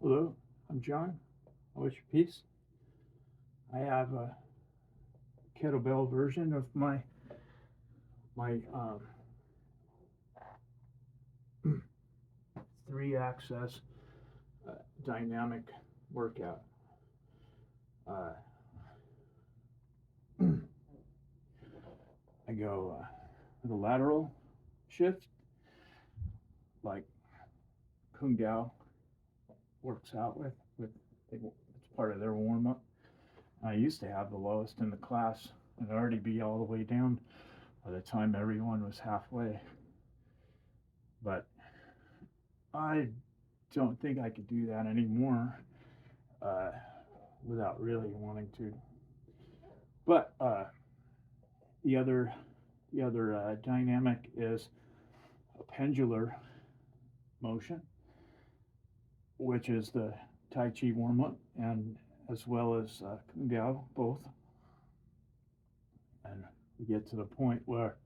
Hello, I'm John. I wish you peace. I have a kettlebell version of my 3 axis uh, dynamic workout. Uh, I go with a lateral shift, like Kung Dao works out with it's part of their warm up. I used to have the lowest in the class and already be all the way down by the time everyone was halfway. But I don't think I could do that anymore uh, without really wanting to. But the other the other dynamic is a pendular motion, which is the Tai Chi warm up, and as well as Kung Dao both. And we get to the point where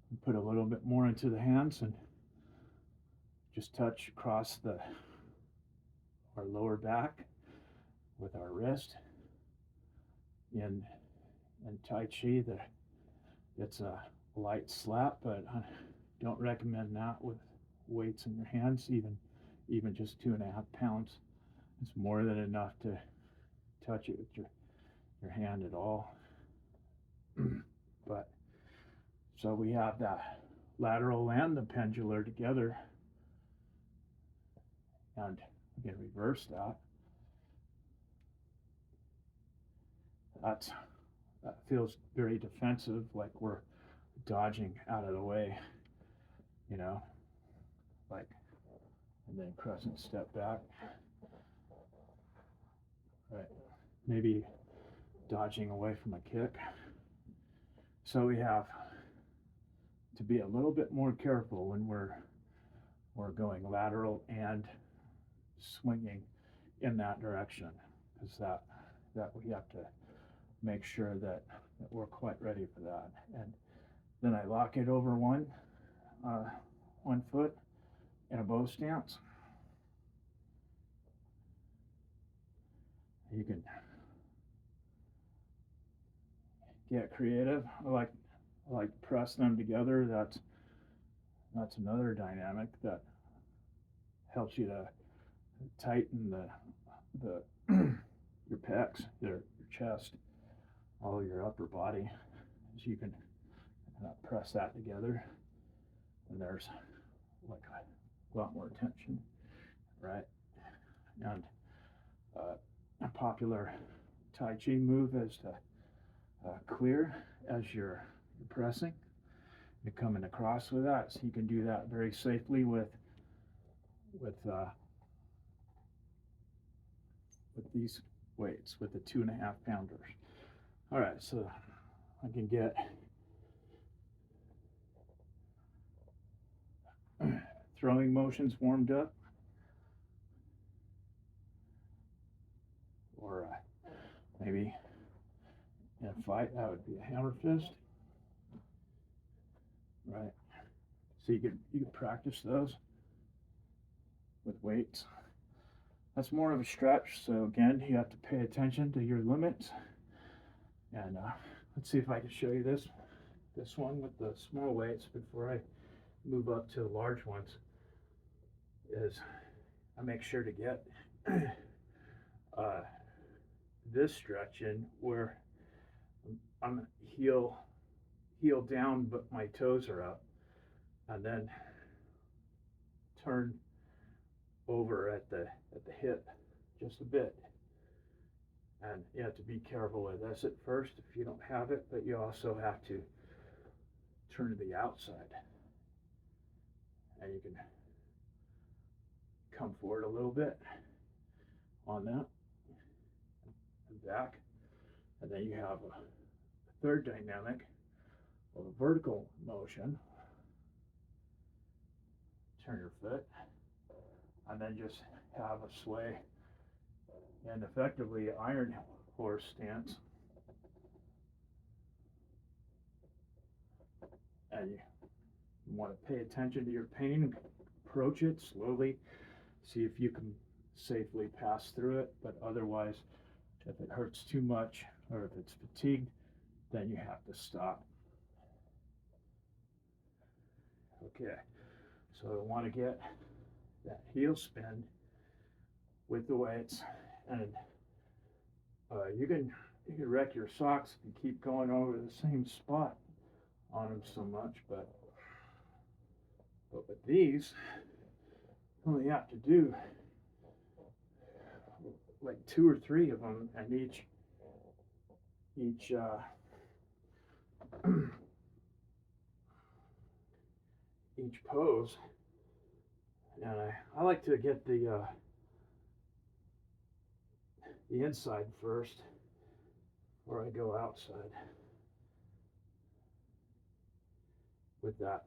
we put a little bit more into the hands and just touch across the our lower back with our wrist. In Tai Chi, it's a light slap, but I don't recommend that with weights in your hands. Even just 2.5 pounds, it's more than enough to touch it with your hand at all. But so we have that lateral and the pendular together, and we can reverse that. That's that feels very defensive, like we're dodging out of the way, you know, like, and then crescent step back, right? Maybe dodging away from a kick. So we have to be a little bit more careful when we're going lateral and swinging in that direction, because that we have to make sure that we're quite ready for that. And then I lock it over uh, one foot in a bow stance. You can get creative. I like to press them together. That's another dynamic that helps you to tighten the your pecs, your chest, all your upper body, so you can press that together. And there's like a lot more tension, right? And a popular Tai Chi move is to clear as you're pressing. You're coming across with that, so you can do that very safely with uh, with these weights, with the 2.5 pounders. All right, so I can get throwing motions warmed up, or maybe in a fight that would be a hammer fist, right? So you could practice those with weights. That's more of a stretch, so again, you have to pay attention to your limits. And let's see if I can show you this one with the small weights before I move up to the large ones. Is I make sure to get uh, this stretch in where I'm heel down, but my toes are up, and then turn over at the hip just a bit. And you have to be careful with this at first if you don't have it, but you also have to turn to the outside, and you can come forward a little bit on that and back. And then you have a third dynamic of a vertical motion. Turn your foot, and then just have a sway and effectively iron horse stance. And you want to pay attention to your pain, approach it slowly, see if you can safely pass through it. But otherwise, if it hurts too much or if it's fatigued, then you have to stop. Okay, so I want to get that heel spin with the weights, and you can wreck your socks if you keep going over the same spot on them so much. But with these, you only have to do like 2 or 3 of them, and each each pose. And I like to get the inside first before I go outside with that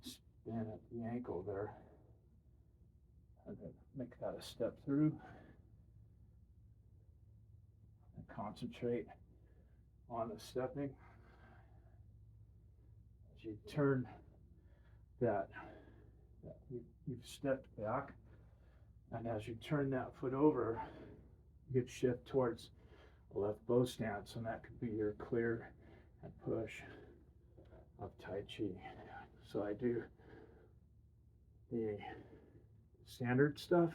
spin at the ankle there, and then make that a step through and concentrate on the stepping. As you turn that you've stepped back, and as you turn that foot over, you could shift towards the left bow stance, and that could be your clear and push of Tai Chi. So I do the standard stuff.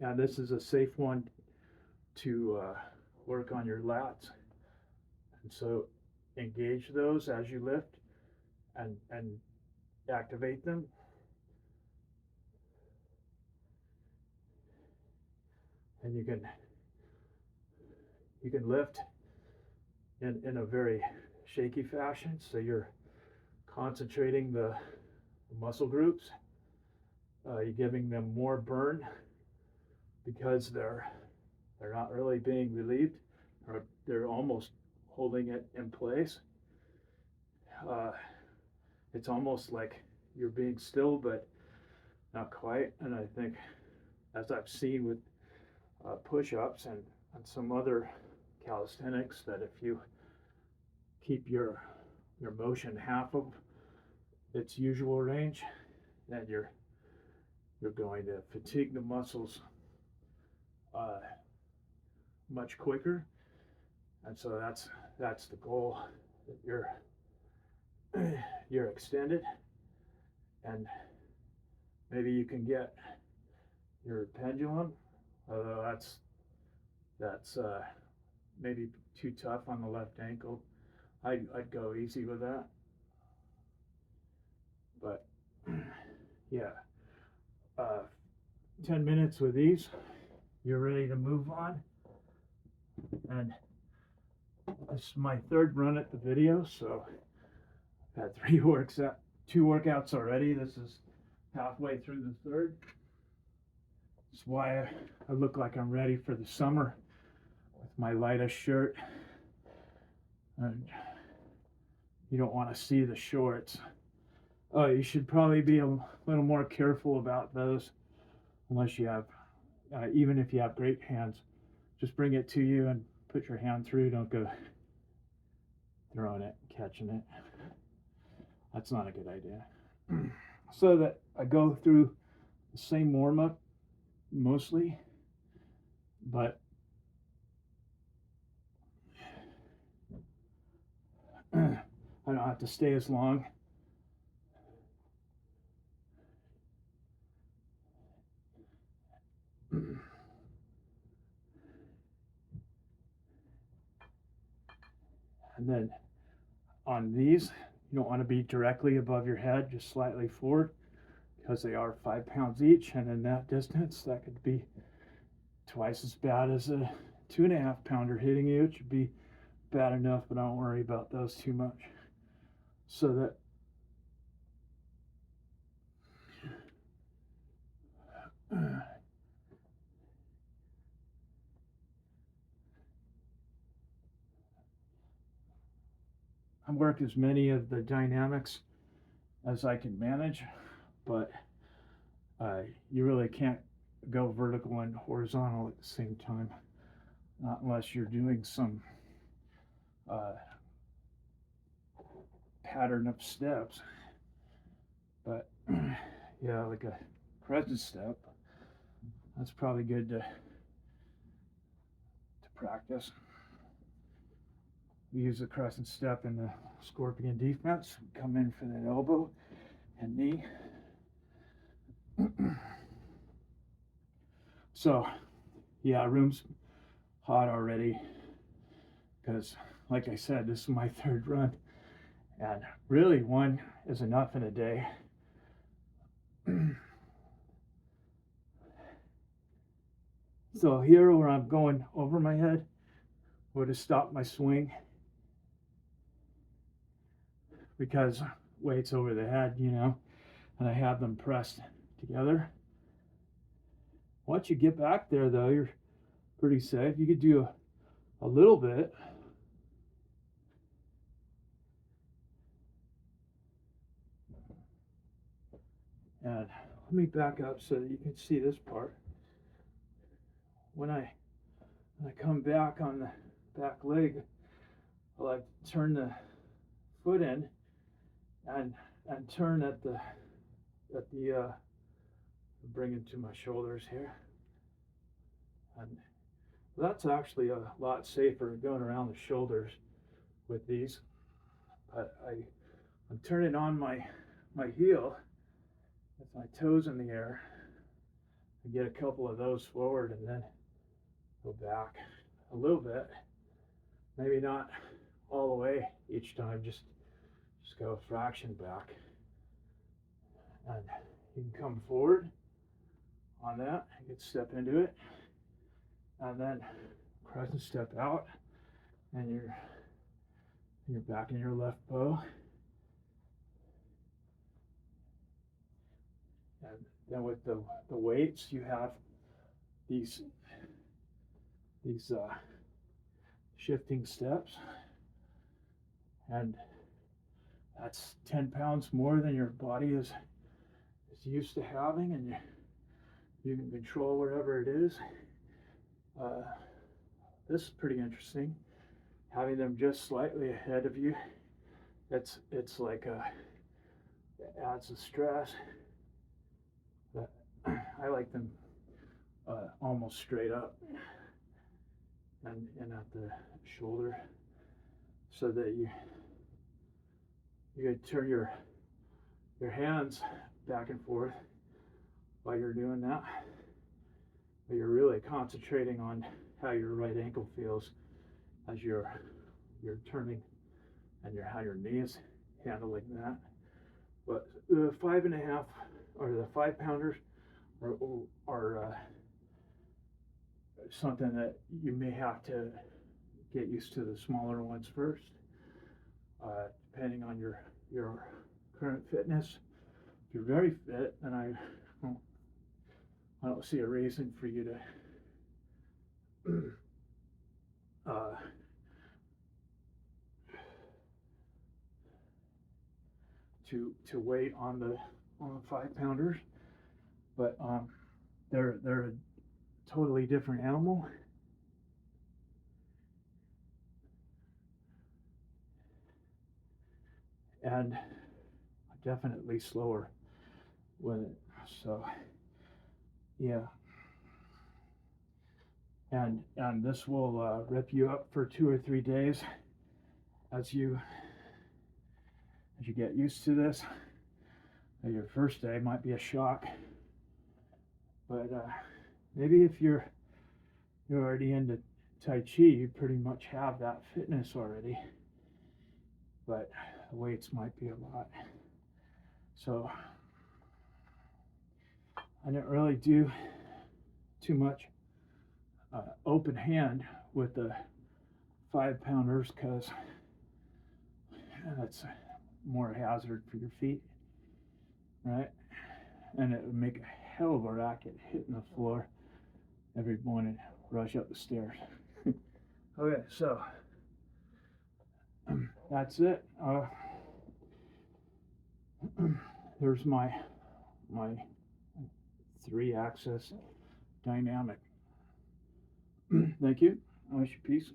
And this is a safe one to work on your lats. And so engage those as you lift and activate them. And you can lift in a very shaky fashion, so you're concentrating the muscle groups. You're giving them more burn because they're not really being relieved, or they're almost holding it in place. It's almost like you're being still, but not quite. And I think, as I've seen with push-ups and some other calisthenics, that if you keep your motion half of its usual range, then you're going to fatigue the muscles much quicker. And so that's the goal, that you're extended, and maybe you can get your pendulum, although that's maybe too tough on the left ankle. I'd go easy with that. But yeah, 10 minutes with these, you're ready to move on. And this is my 3rd run at the video, so I've had 2 workouts already. This is halfway through the 3rd. That's why I look like I'm ready for the summer with my lightest shirt. And you don't want to see the shorts. Oh, you should probably be a little more careful about those, unless you have, even if you have great hands. Just bring it to you and put your hand through. Don't go throwing it, catching it. That's not a good idea. So that I go through the same warm-up mostly, but I don't have to stay as long. And then on these, you don't want to be directly above your head, just slightly forward, because they are 5 pounds each, and in that distance, that could be twice as bad as a 2.5 pounder hitting you. It should be bad enough, but I don't worry about those too much. So that I work as many of the dynamics as I can manage, but you really can't go vertical and horizontal at the same time. not unless you're doing some uh, pattern of steps. But yeah, like a crescent step, that's probably good to practice. We use the crescent step in the scorpion defense. We come in for that elbow and knee. So, yeah, room's hot already because, like I said, this is my third run, and really one is enough in a day. So here, where I'm going over my head, would have stopped my swing because weight's over the head, and I have them pressed together. Once you get back there, though, you're pretty safe. You could do a little bit. And let me back up so that you can see this part. When I come back on the back leg, I like to turn the foot in and turn at the bring it to my shoulders here. And that's actually a lot safer going around the shoulders with these. But I'm turning on my heel with my toes in the air. I get a couple of those forward and then go back a little bit. Maybe not all the way each time, just go a fraction back. And you can come forward on that. You can step into it. And then crescent step out. And you're back in your left bow. And then with the weights, you have these shifting steps, and that's 10 pounds more than your body is used to having, and you can control wherever it is. This is pretty interesting. Having them just slightly ahead of you, it's like it adds a stress. But I like them almost straight up and at the shoulder, so that you could turn your hands back and forth while you're doing that, but you're really concentrating on how your right ankle feels as you're turning, and how your knee is handling that. But the 5.5 or the 5 pounders are something that you may have to get used to the smaller ones first, depending on your current fitness. If you're very fit, then I don't see a reason for you to wait on the 5 pounders, but they're a totally different animal. And definitely slower with it. So yeah, and this will rip you up for 2 or 3 days as you get used to this. Your first day might be a shock, but maybe if you're already into Tai Chi, you pretty much have that fitness already, but the weights might be a lot. So I didn't really do too much open hand with the 5 pounders because that's more hazard for your feet, right? And it would make a hell of a racket hitting the floor every morning, rush up the stairs. Okay, so that's it. There's my 3-axis dynamic. Thank you. I wish you peace.